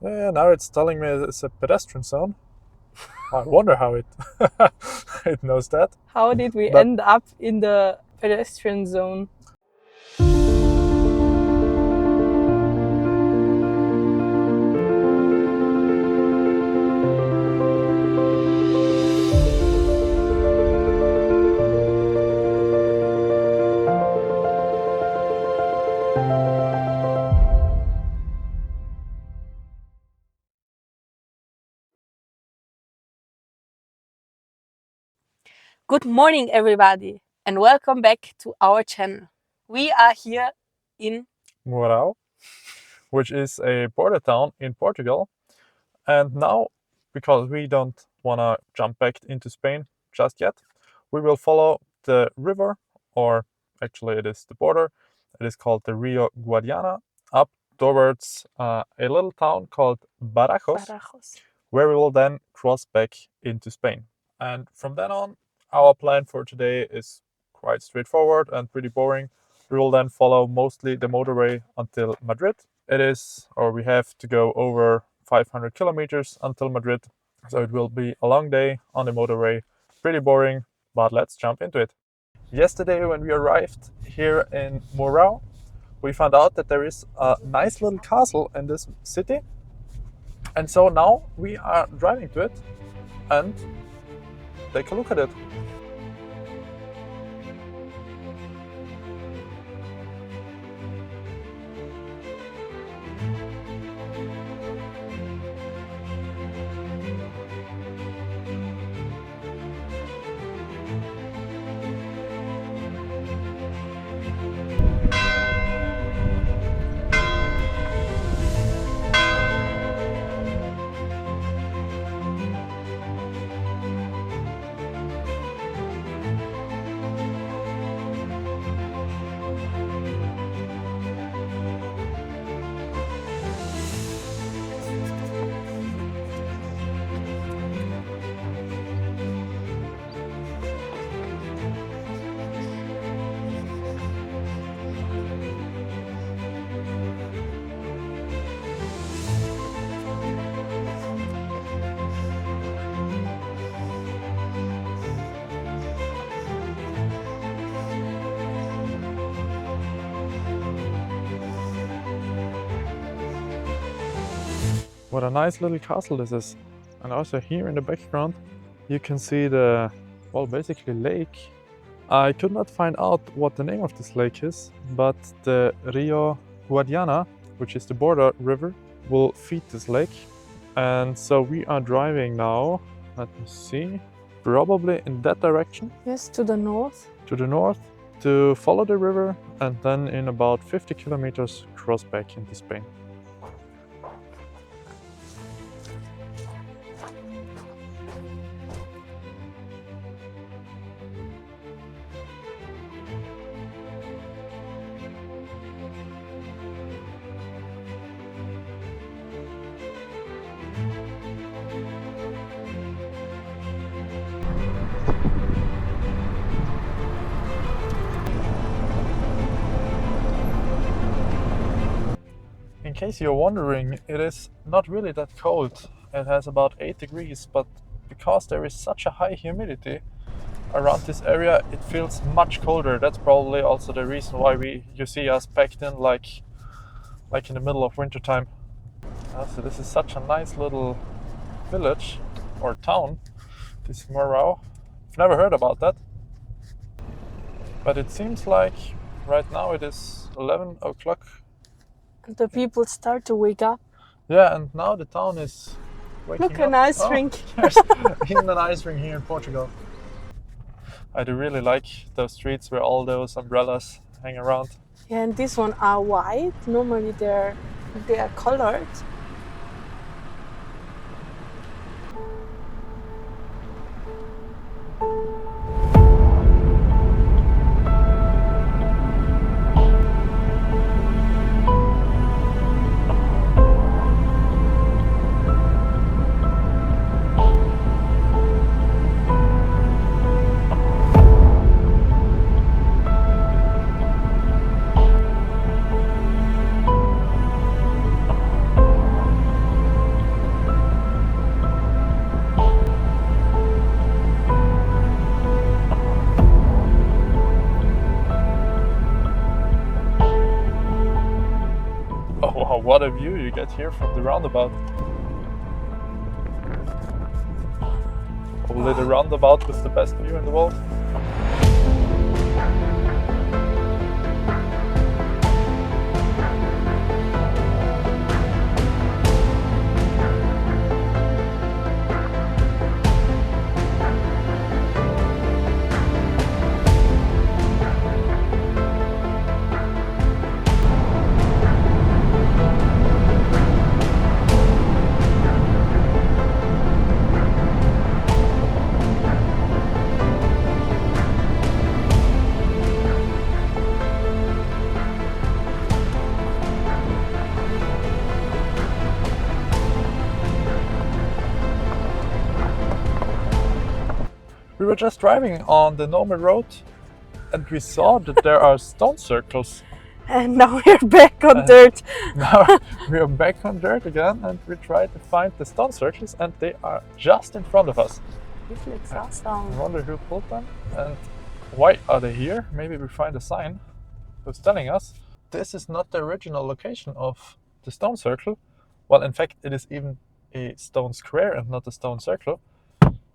Yeah, now it's telling me it's a pedestrian zone. I wonder how it it knows that. How did we But- end up in the pedestrian zone? Good morning, everybody, and welcome back to our channel. We are here in Mourão, which is a border town in Portugal. And now, because we don't want to jump back into Spain just yet, we will follow the river, or actually it is the border. It is called the Rio Guadiana, up towards a little town called Badajoz, where we will then cross back into Spain. And from then on, our plan for today is quite straightforward and pretty boring. We will then follow mostly the motorway until Madrid. We have to go over 500 kilometers until Madrid. So it will be a long day on the motorway. Pretty boring, but let's jump into it. Yesterday, when we arrived here in Mourão, we found out that there is a nice little castle in this city. And so now we are driving to it and take a look at it. What a nice little castle this is. And also here in the background, you can see the, well, basically lake. I could not find out what the name of this lake is, but the Rio Guadiana, which is the border river, will feed this lake. And so we are driving now, let me see, probably in that direction. yes, to the north. To the north to follow the river and then in about 50 kilometers cross back into Spain. In case you're wondering, it is not really that cold. It has about 8 degrees, but because there is such a high humidity around this area, it feels much colder. That's probably also the reason why you see us packed in like in the middle of winter time. So this is such a nice little village or town, this Mourão. I've never heard about that. But it seems like right now it is 11 o'clock. The people start to wake up. Yeah, and now the town is waking Look, up. an ice rink. There's even an ice rink here in Portugal. I do really like those streets where all those umbrellas hang around. Yeah, and these one are white. Normally they are colored. what a view you get here from the roundabout. Probably the roundabout with the best view in the world. We were just driving on the normal road and we saw that there are stone circles. And now we're back on dirt. Now we are back on dirt again and we try to find the stone circles and they are just in front of us. This looks I awesome. wonder who pulled them and why are they here? Maybe we find a sign who's telling us. This is not the original location of the stone circle. Well, in fact, it is even a stone square and not a stone circle.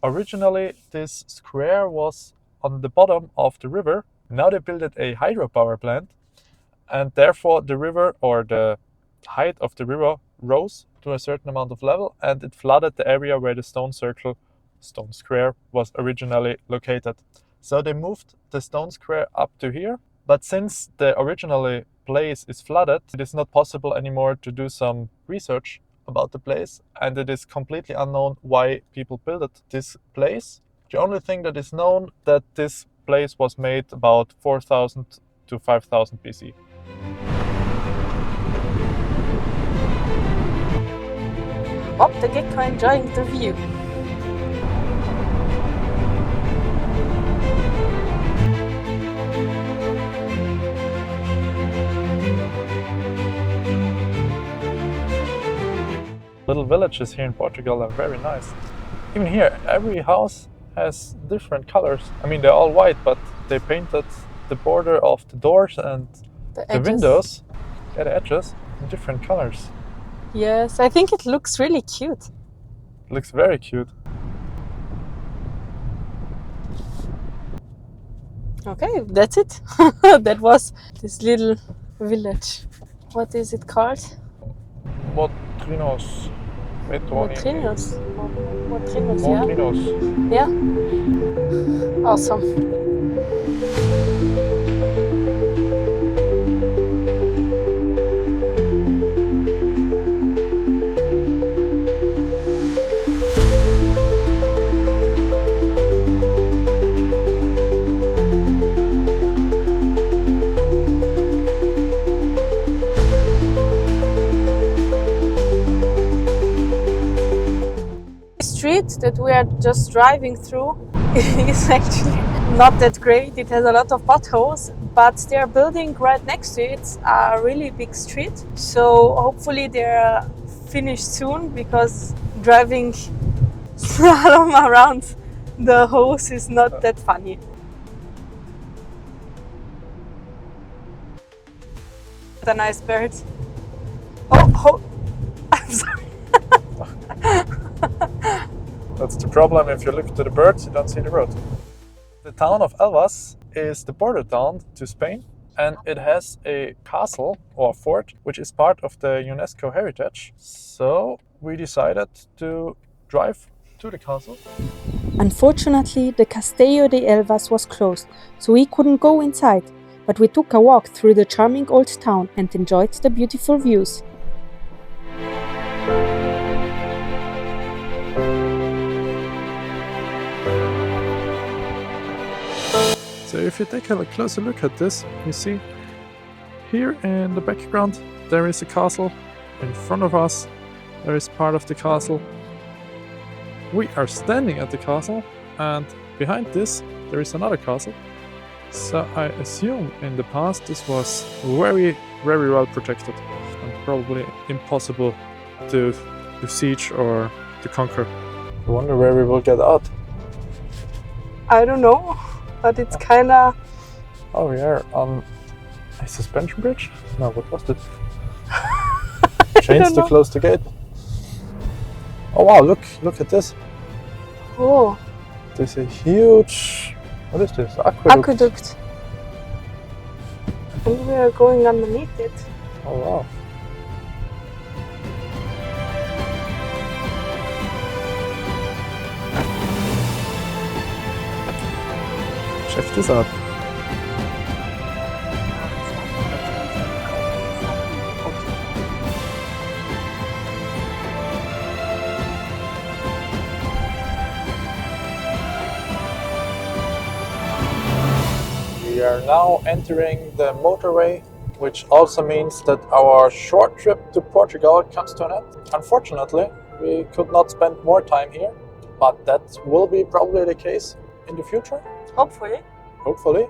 Originally, this square was on the bottom of the river. Now they built a hydropower plant, and therefore the river or the height of the river rose to a certain amount of level, and it flooded the area where the stone square was originally located. So they moved the stone square up to here. But since the originally place is flooded, it is not possible anymore to do some research about the place, and it is completely unknown why people built this place. The only thing that is known that this place was made about 4000 to 5000 BC. Bob the gecko enjoying the view. Little villages here in Portugal are very nice. Even here, every house has different colors. I mean, they're all white, but they painted the border of the doors and the windows, the edges, in different colors. Yes, I think it looks really cute. It looks very cute. Okay, that's it. That was this little village. What is it called? Motrinos. Motrinos. Motrinos, Motrinos. yeah. Yeah. Awesome. Street that we are just driving through is actually not that great. It has a lot of potholes, but they are building right next to it a really big street. So hopefully they're finished soon, because driving slalom around the hose is not that funny. A nice bird. Oh, I'm sorry. That's the problem. If you look to the birds, you don't see the road. The town of Elvas is the border town to Spain, and it has a castle or fort which is part of the UNESCO heritage. So we decided to drive to the castle. Unfortunately, the Castillo de Elvas was closed, so we couldn't go inside, but we took a walk through the charming old town and enjoyed the beautiful views. So if you take a closer look at this, you see here in the background there is a castle. In front of us there is part of the castle. We are standing at the castle, and behind this there is another castle. So I assume in the past this was very, very well protected and probably impossible to siege or to conquer. I wonder where we will get out. I don't know, but it's kinda... Oh, we are on a suspension bridge? No, what was it? chains to know. close the gate. Oh wow, look at this. Oh, This is a huge, what is this? aqueduct. And we are going underneath it. Oh wow. Check this out. We are now entering the motorway, which also means that our short trip to Portugal comes to an end. Unfortunately, we could not spend more time here, but that will be probably the case in the future. Hopefully.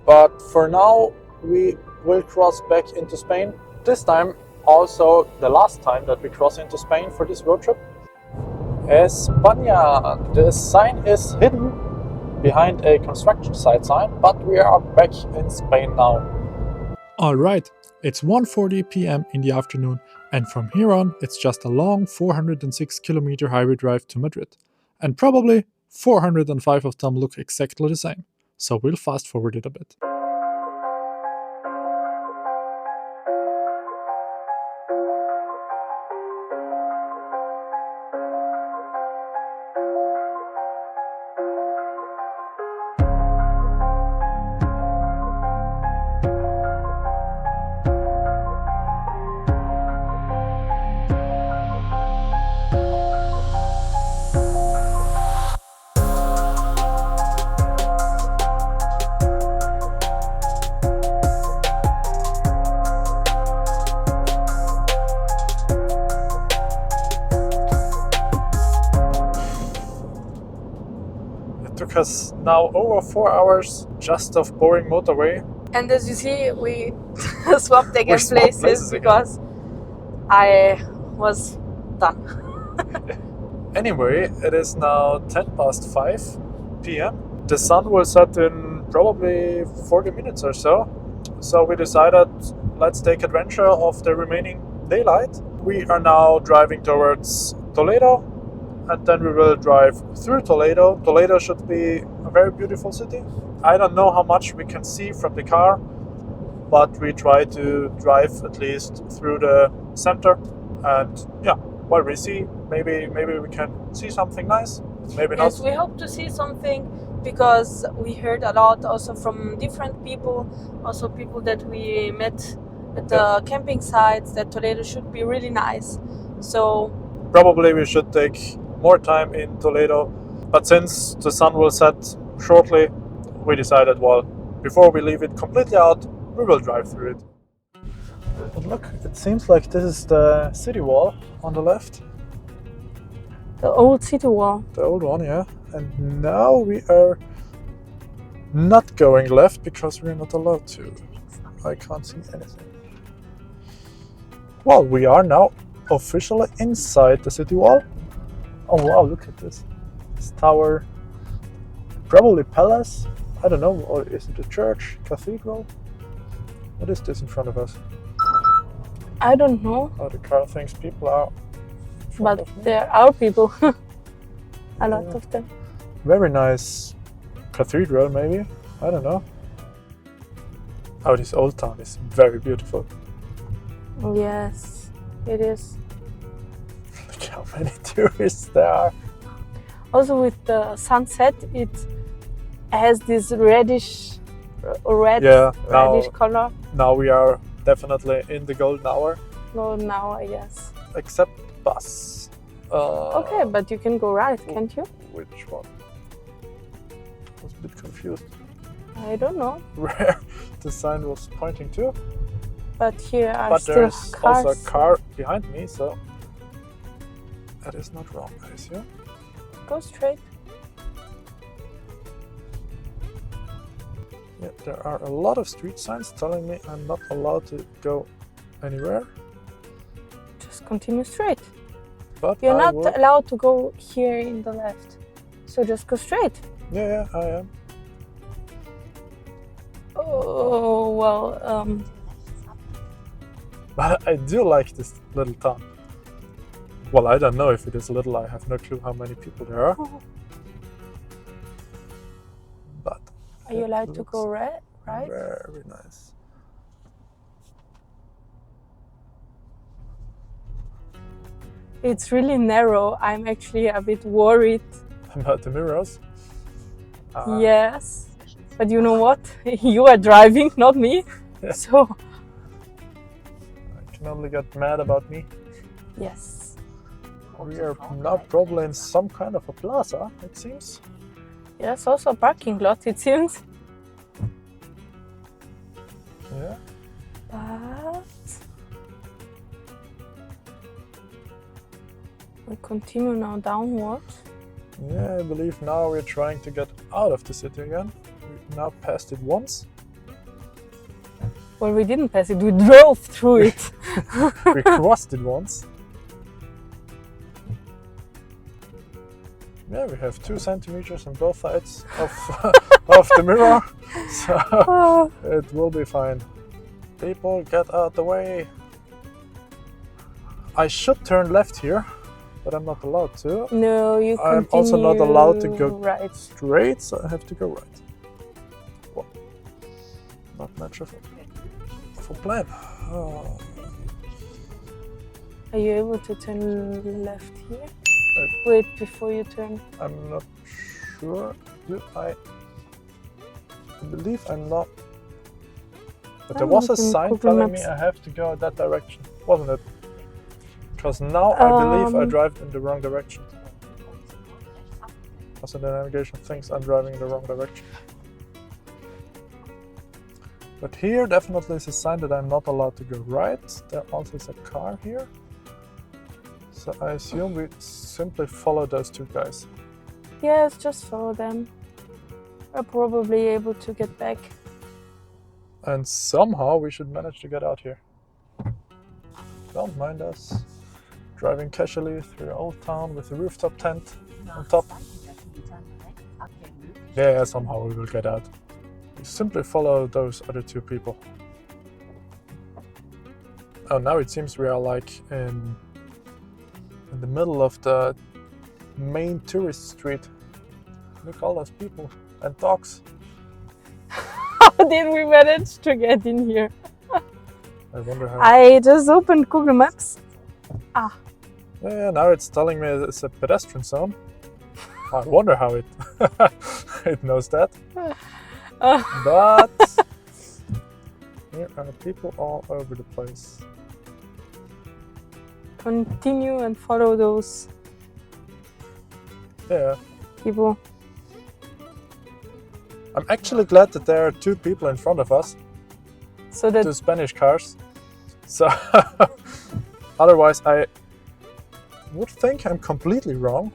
But for now, we will cross back into Spain. This time, also the last time that we cross into Spain for this road trip. España. The sign is hidden behind a construction site sign, but we are back in Spain now. Alright, it's 1:40 p.m. in the afternoon, and from here on, it's just a long 406 kilometer highway drive to Madrid. And probably 405 of them look exactly the same. So we'll fast forward it a bit. Took us now over 4 hours just of boring motorway. And as you see, we swapped again swapped places places again. because I was done. Anyway, it is now 5 p.m. The sun will set in probably 40 minutes or so. So we decided, let's take adventure of the remaining daylight. We are now driving towards Toledo, and then we will drive through Toledo. Toledo should be a very beautiful city. I don't know how much we can see from the car, but we try to drive at least through the center. And yeah, what we see, maybe we can see something nice, maybe not. Yes, we hope to see something because we heard a lot also from different people, also people that we met at the camping sites, that Toledo should be really nice. So Probably we should take more time in Toledo, but since the sun will set shortly, we decided, well, before we leave it completely out, we will drive through it. But look, it seems like this is the city wall on the left. the old city wall. The old one, yeah. And now we are not going left because we're not allowed to. I can't see anything. Well, we are now officially inside the city wall. Oh wow, look at this. This tower. Probably palace. I don't know, or is it a church? Cathedral? What is this in front of us? I don't know, Oh, the car thinks people are in front but of me. there are people. A lot Yeah. of them. Very nice cathedral, maybe. I don't know. Oh, this old town is very beautiful. Yes, it is. Look how many tourists there are. Also with the sunset, it has this reddish, Yeah, reddish color. now we are definitely in the golden hour, No, now I guess. except bus. Okay, but you can go right, can't you? Which one? I was a bit confused I don't know. where the sign was pointing to. But here are But still there's cars. also a car behind me, so that is not wrong, guys. Yeah. Go straight. Yeah, there are a lot of street signs telling me I'm not allowed to go anywhere. Just continue straight. But You're I not will. allowed to go here in the left. So just go straight. Yeah, I am. Oh, well, But I do like this little town. Well, I don't know if it is little. I have no clue how many people there are. But Are you it allowed to looks go right? very nice. It's really narrow. I'm actually a bit worried. About the mirrors. Yes. But you know what? You are driving, not me. Yeah. So, I can only get mad about me. yes. We are now probably in some kind of a plaza, it seems. Yes, also a parking lot, it seems. Yeah. But we continue now downward. Yeah, I believe now we're trying to get out of the city again. We've now passed it once. Well, we didn't pass it, we drove through it. We crossed it once. Yeah, we have 2 centimeters on both sides of the mirror, so it will be fine. People, get out the way. I should turn left here, but I'm not allowed to. No, you continue. I'm also not allowed to go right. straight, so I have to go right. Well, not much of a plan. Oh. Are you able to turn left here? Wait, before you turn. I'm not sure. I believe I'm not. But there was a sign telling me I have to go that direction, wasn't it? Because now I believe I drive in the wrong direction. Also, the navigation thinks I'm driving in the wrong direction. But here definitely is a sign that I'm not allowed to go right. There also is a car here. So I assume we simply follow those 2 guys. Yes, just follow them. We're probably able to get back. And somehow we should manage to get out here. Don't mind us. Driving casually through Old Town with a rooftop tent on top. Yeah, somehow we will get out. We simply follow those other 2 people. Oh, now it seems we are like in the middle of the main tourist street. Look at all those people and dogs. How did we manage to get in here? I wonder how. I just opened Google Maps. Yeah, now it's telling me it's a pedestrian zone. I wonder how it it knows that. But here are people all over the place. Continue and follow those Yeah. people. I'm actually glad that there are 2 people in front of us, So that 2 Spanish cars. So otherwise I would think I'm completely wrong.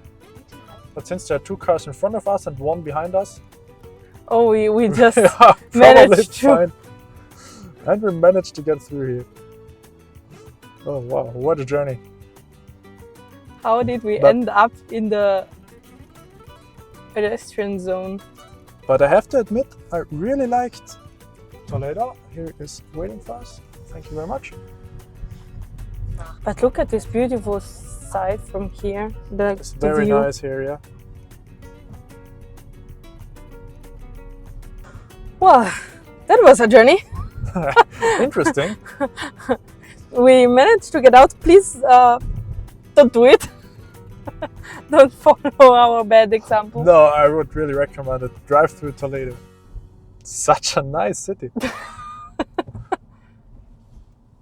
But since there are 2 cars in front of us and 1 behind us, we just yeah, managed to. fine. And we managed to get through here. Oh wow, what a journey. How did we But- end up in the pedestrian zone? But I have to admit, I really liked Toledo. Here is waiting for us. Thank you very much. But look at this beautiful sight from here. It's The very view. nice here, yeah. Well, that was a journey. Interesting. We managed to get out. Please don't do it. Don't follow our bad example. No, I would really recommend it. Drive through Toledo. Such a nice city.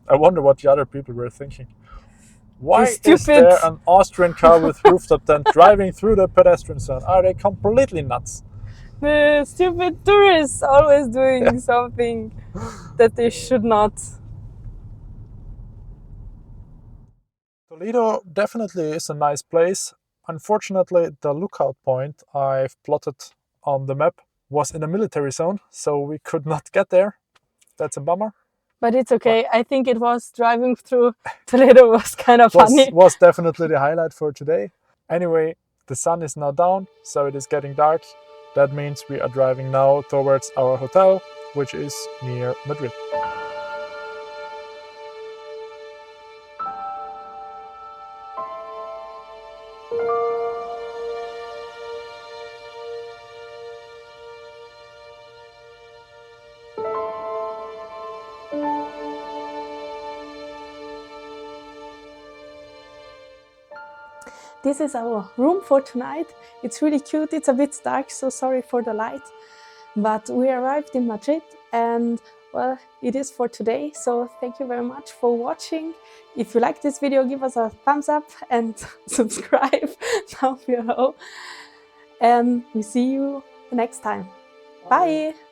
I wonder what the other people were thinking. Why is stupid. there an Austrian car with rooftop tent driving through the pedestrian zone? Are they completely nuts? The stupid tourists always doing something that they should not. Toledo definitely is a nice place. Unfortunately, the lookout point I've plotted on the map was in a military zone, so we could not get there. That's a bummer. But it's okay. I think it was driving through Toledo was kind of funny. Was definitely the highlight for today. Anyway, the sun is now down, so it is getting dark. That means we are driving now towards our hotel, which is near Madrid. This is our room for tonight. It's really cute. It's a bit dark, so sorry for the light. But we arrived in Madrid and well, it is for today. So thank you very much for watching. If you like this video, give us a thumbs up and subscribe down below. And we see you the next time. Bye!